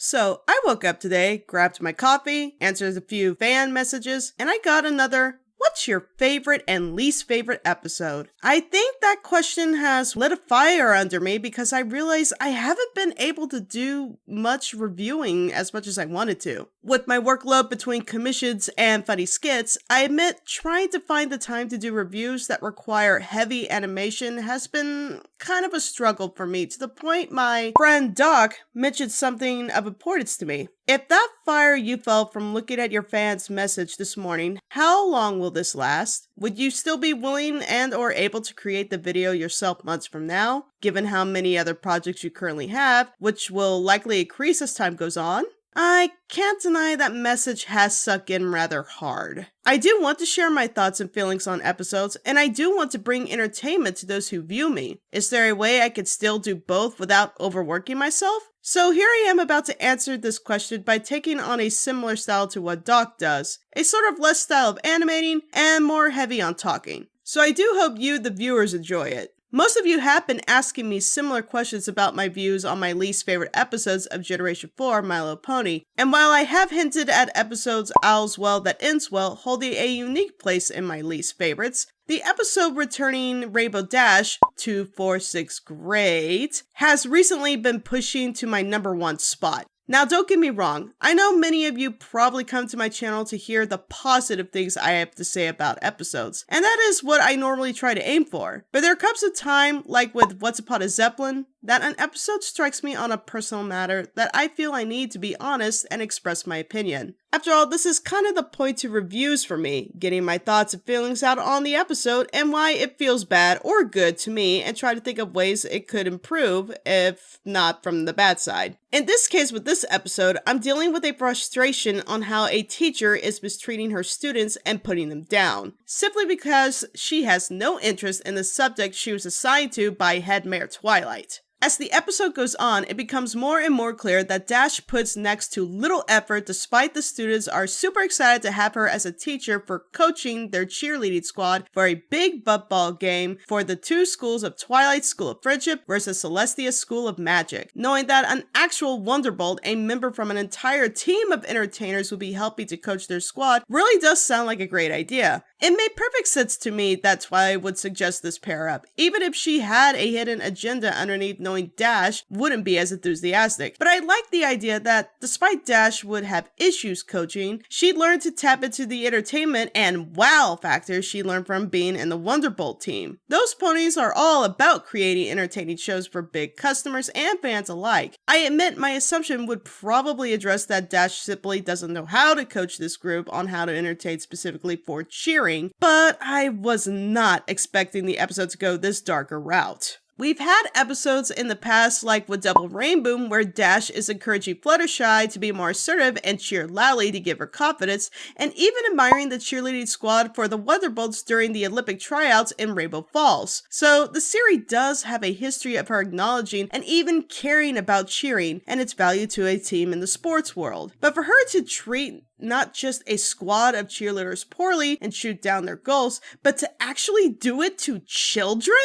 So I woke up today, grabbed my coffee, answered a few fan messages, and I got another, what's your favorite and least favorite episode? I think that question has lit a fire under me because I realize I haven't been able to do much reviewing as much as I wanted to. With my workload between commissions and funny skits, I admit trying to find the time to do reviews that require heavy animation has been kind of a struggle for me, to the point my friend Doc mentioned something of importance to me. If that fire you felt from looking at your fan's message this morning, how long will this last? Would you still be willing and or able to create the video yourself months from now, given how many other projects you currently have, which will likely increase as time goes on? I can't deny that message has sunk in rather hard. I do want to share my thoughts and feelings on episodes, and I do want to bring entertainment to those who view me. Is there a way I could still do both without overworking myself? So here I am about to answer this question by taking on a similar style to what Doc does, a sort of less style of animating and more heavy on talking. So I do hope you, the viewers, enjoy it. Most of you have been asking me similar questions about my views on my least favorite episodes of Generation 4 My Little Pony, and while I have hinted at episodes All's Well That Ends Well holding a unique place in my least favorites, the episode returning Rainbow Dash 246 Greaat has recently been pushing to my number 1 spot. Now don't get me wrong, I know many of you probably come to my channel to hear the positive things I have to say about episodes, and that is what I normally try to aim for. But there comes a time, like with What's Upon a Zeppelin, that an episode strikes me on a personal matter that I feel I need to be honest and express my opinion. After all, this is kind of the point to reviews for me, getting my thoughts and feelings out on the episode and why it feels bad or good to me, and try to think of ways it could improve, if not from the bad side. In this case with this episode, I'm dealing with a frustration on how a teacher is mistreating her students and putting them down, simply because she has no interest in the subject she was assigned to by Head Mayor Twilight. As the episode goes on, it becomes more and more clear that Dash puts next to little effort despite the students are super excited to have her as a teacher for coaching their cheerleading squad for a big football game for the two schools of Twilight School of Friendship versus Celestia School of Magic, knowing that an actual Wonderbolt, a member from an entire team of entertainers, will be helping to coach their squad really does sound like a great idea. It made perfect sense to me that Twilight would suggest this pair up, even if she had a hidden agenda underneath knowing Dash wouldn't be as enthusiastic. But I like the idea that despite Dash would have issues coaching, she'd learn to tap into the entertainment and wow factor she learned from being in the Wonderbolt team. Those ponies are all about creating entertaining shows for big customers and fans alike. I admit my assumption would probably address that Dash simply doesn't know how to coach this group on how to entertain specifically for cheering, but I was not expecting the episode to go this darker route. We've had episodes in the past, like with Double Rainbow, where Dash is encouraging Fluttershy to be more assertive and cheer loudly to give her confidence, and even admiring the cheerleading squad for the Wonderbolts during the Olympic tryouts in Rainbow Falls. So the series does have a history of her acknowledging and even caring about cheering and its value to a team in the sports world. But for her to treat not just a squad of cheerleaders poorly and shoot down their goals, but to actually do it to children?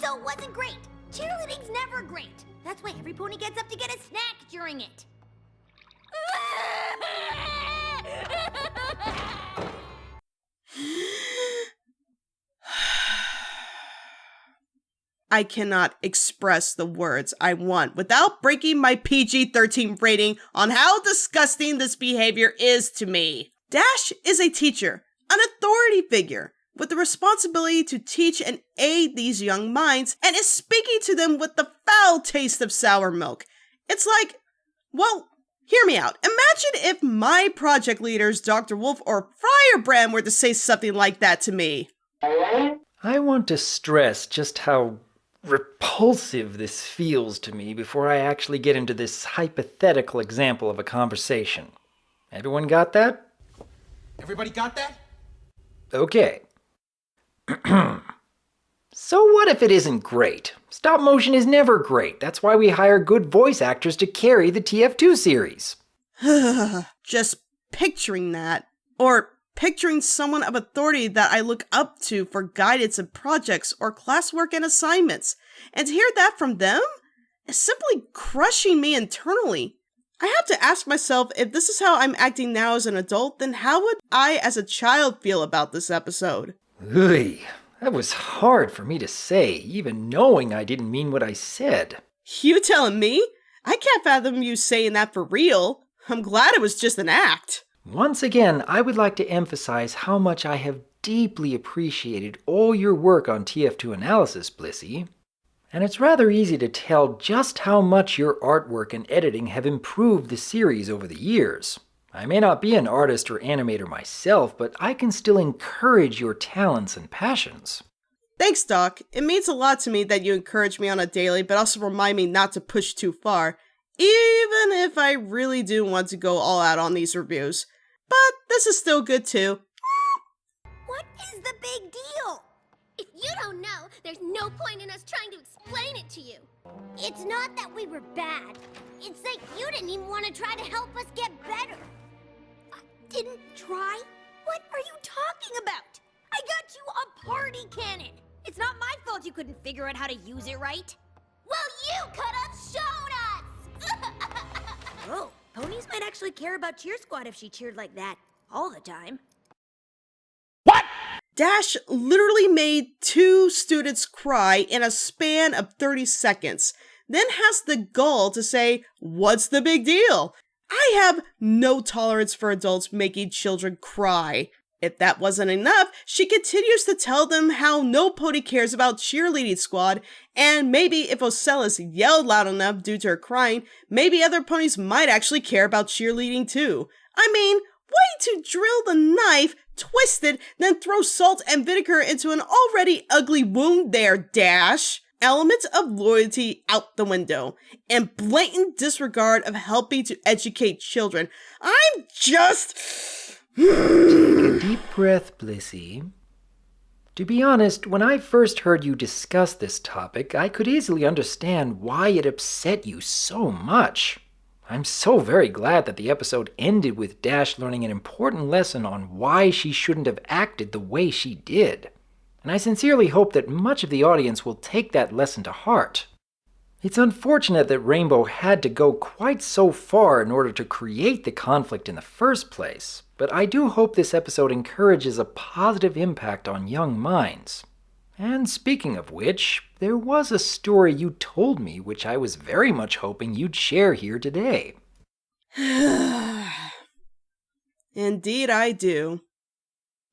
So it wasn't great. Cheerleading's never great. That's why every pony gets up to get a snack during it. I cannot express the words I want without breaking my PG-13 rating on how disgusting this behavior is to me. Dash is a teacher, an authority figure, with the responsibility to teach and aid these young minds, and is speaking to them with the foul taste of sour milk. It's like, well, hear me out. Imagine if my project leaders, DRWolf or Firebrand, were to say something like that to me. I want to stress just how repulsive this feels to me before I actually get into this hypothetical example of a conversation. Everyone got that? Everybody got that? Okay. So what if it isn't great? Stop motion is never great. That's why we hire good voice actors to carry the TF2 series. Just picturing that. Or picturing someone of authority that I look up to for guidance in projects or classwork and assignments. And to hear that from them is simply crushing me internally. I have to ask myself, if this is how I'm acting now as an adult, then how would I as a child feel about this episode? Ugh, that was hard for me to say, even knowing I didn't mean what I said. You telling me? I can't fathom you saying that for real. I'm glad it was just an act. Once again, I would like to emphasize how much I have deeply appreciated all your work on TF2 analysis, Blissey. And it's rather easy to tell just how much your artwork and editing have improved the series over the years. I may not be an artist or animator myself, but I can still encourage your talents and passions. Thanks, Doc. It means a lot to me that you encourage me on a daily, but also remind me not to push too far, even if I really do want to go all out on these reviews. But this is still good too. What is the big deal? If you don't know, there's no point in us trying to explain it to you. It's not that we were bad. It's that you didn't even want to try to help us get better. Didn't try? What are you talking about? I got you a party cannon. It's not my fault you couldn't figure out how to use it right. Well, you could have shown us! Oh, ponies might actually care about Cheer Squad if she cheered like that all the time. Dash literally made 2 students cry in a span of 30 seconds, then has the gall to say, "What's the big deal?" I have no tolerance for adults making children cry. If that wasn't enough, she continues to tell them how no pony cares about cheerleading squad, and maybe if Ocellus yelled loud enough due to her crying, maybe other ponies might actually care about cheerleading too. I mean, way to drill the knife, twist it, then throw salt and vinegar into an already ugly wound there, Dash. Elements of loyalty out the window, and blatant disregard of helping to educate children. I'm just... Take a deep breath, Blissey. To be honest, when I first heard you discuss this topic, I could easily understand why it upset you so much. I'm so very glad that the episode ended with Dash learning an important lesson on why she shouldn't have acted the way she did. And I sincerely hope that much of the audience will take that lesson to heart. It's unfortunate that Rainbow had to go quite so far in order to create the conflict in the first place, but I do hope this episode encourages a positive impact on young minds. And speaking of which, there was a story you told me which I was very much hoping you'd share here today. Indeed I do.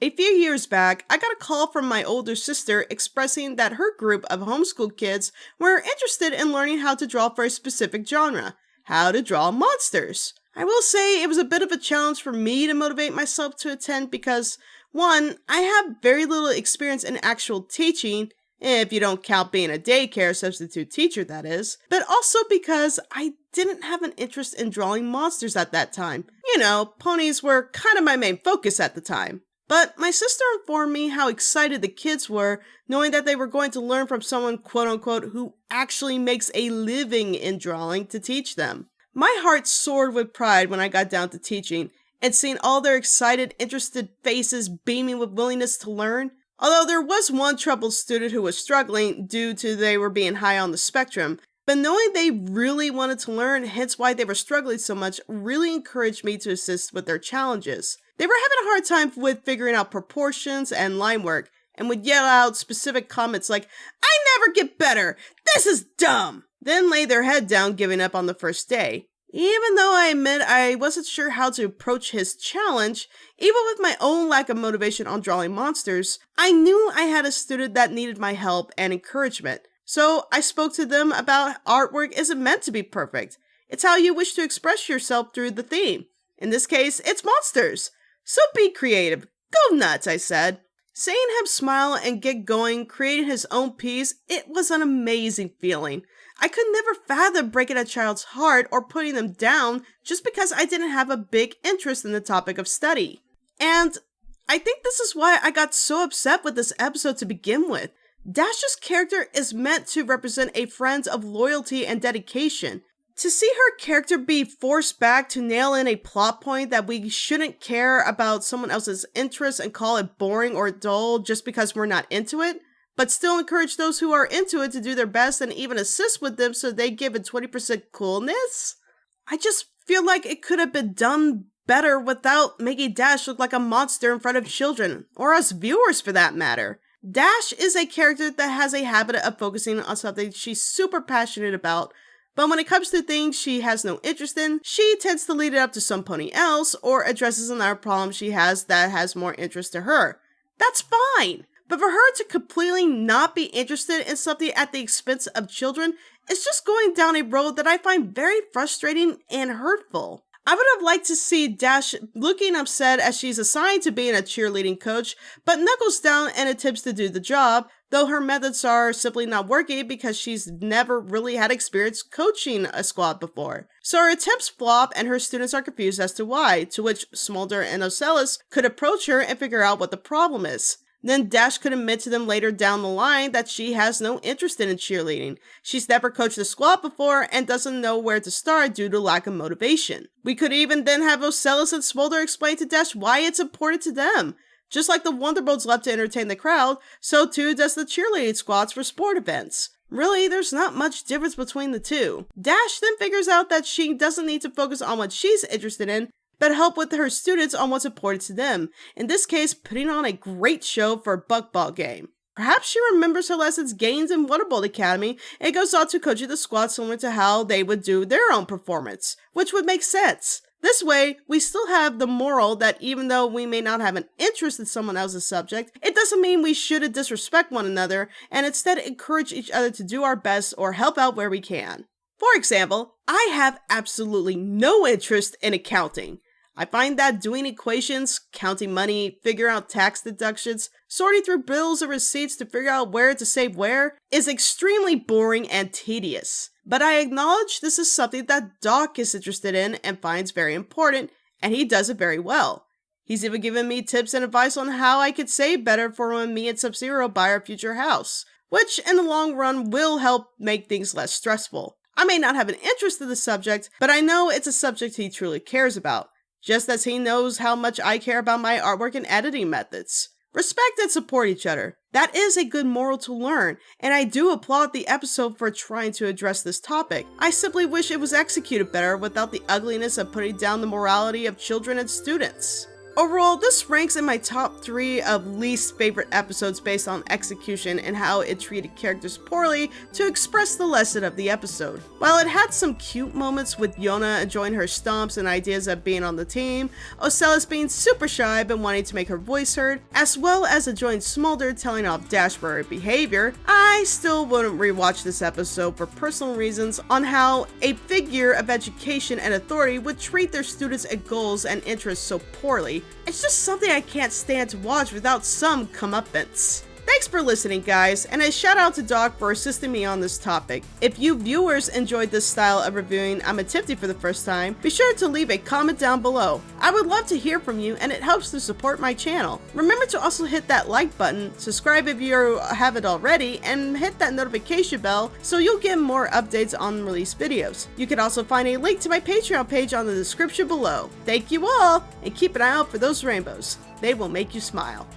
A few years back, I got a call from my older sister expressing that her group of homeschool kids were interested in learning how to draw for a specific genre, how to draw monsters. I will say it was a bit of a challenge for me to motivate myself to attend because, one, I have very little experience in actual teaching, if you don't count being a daycare substitute teacher, that is, but also because I didn't have an interest in drawing monsters at that time. You know, ponies were kind of my main focus at the time. But my sister informed me how excited the kids were, knowing that they were going to learn from someone, quote-unquote, who actually makes a living in drawing to teach them. My heart soared with pride when I got down to teaching, and seeing all their excited, interested faces beaming with willingness to learn. Although there was one troubled student who was struggling due to they were being high on the spectrum, but knowing they really wanted to learn, hence why they were struggling so much, really encouraged me to assist with their challenges. They were having a hard time with figuring out proportions and line work, and would yell out specific comments like, "I never get better! This is dumb!" Then lay their head down, giving up on the first day. Even though I admit I wasn't sure how to approach his challenge, even with my own lack of motivation on drawing monsters, I knew I had a student that needed my help and encouragement. So I spoke to them about artwork isn't meant to be perfect. It's how you wish to express yourself through the theme. In this case, it's monsters. So be creative. Go nuts, I said. Seeing him smile and get going, creating his own piece, it was an amazing feeling. I could never fathom breaking a child's heart or putting them down just because I didn't have a big interest in the topic of study. And I think this is why I got so upset with this episode to begin with. Dash's character is meant to represent a friend of loyalty and dedication. To see her character be forced back to nail in a plot point that we shouldn't care about someone else's interests and call it boring or dull just because we're not into it, but still encourage those who are into it to do their best and even assist with them so they give it 20% coolness? I just feel like it could have been done better without making Dash look like a monster in front of children, or us viewers for that matter. Dash is a character that has a habit of focusing on something she's super passionate about, but when it comes to things she has no interest in, she tends to lead it up to some pony else or addresses another problem she has that has more interest to her. That's fine, but for her to completely not be interested in something at the expense of children is just going down a road that I find very frustrating and hurtful. I would have liked to see Dash looking upset as she's assigned to being a cheerleading coach, but knuckles down and attempts to do the job, though her methods are simply not working because she's never really had experience coaching a squad before. So her attempts flop and her students are confused as to why, to which Smolder and Ocellus could approach her and figure out what the problem is. Then Dash could admit to them later down the line that she has no interest in cheerleading. She's never coached a squad before and doesn't know where to start due to lack of motivation. We could even then have Ocellus and Smolder explain to Dash why it's important to them. Just like the Wonderbolts love to entertain the crowd, so too does the cheerleading squads for sport events. Really, there's not much difference between the two. Dash then figures out that she doesn't need to focus on what she's interested in, but help with her students on what's important to them, in this case putting on a great show for a buckball game. Perhaps she remembers her lessons gained in Wonderbolt Academy and goes on to coaching the squad similar to how they would do their own performance, which would make sense. This way, we still have the moral that even though we may not have an interest in someone else's subject, it doesn't mean we shouldn't disrespect one another and instead encourage each other to do our best or help out where we can. For example, I have absolutely no interest in accounting. I find that doing equations, counting money, figuring out tax deductions, sorting through bills and receipts to figure out where to save where is extremely boring and tedious. But I acknowledge this is something that Doc is interested in and finds very important, and he does it very well. He's even given me tips and advice on how I could save better for when me and Sub-Zero buy our future house, which in the long run will help make things less stressful. I may not have an interest in the subject, but I know it's a subject he truly cares about. Just as he knows how much I care about my artwork and editing methods. Respect and support each other. That is a good moral to learn, and I do applaud the episode for trying to address this topic. I simply wish it was executed better without the ugliness of putting down the morality of children and students. Overall, this ranks in my top 3 of least favorite episodes based on execution and how it treated characters poorly to express the lesson of the episode. While it had some cute moments with Yona enjoying her stomps and ideas of being on the team, Ocellus being super shy but wanting to make her voice heard, as well as enjoying Smolder telling off Dash for her behavior, I still wouldn't rewatch this episode for personal reasons on how a figure of education and authority would treat their students' goals and interests so poorly. It's just something I can't stand to watch without some comeuppance. Thanks for listening, guys, and a shout out to Doc for assisting me on this topic. If you viewers enjoyed this style of reviewing I'm attempting for the first time, be sure to leave a comment down below. I would love to hear from you and it helps to support my channel. Remember to also hit that like button, subscribe if you haven't already, and hit that notification bell so you'll get more updates on released videos. You can also find a link to my Patreon page on the description below. Thank you all, and keep an eye out for those rainbows. They will make you smile.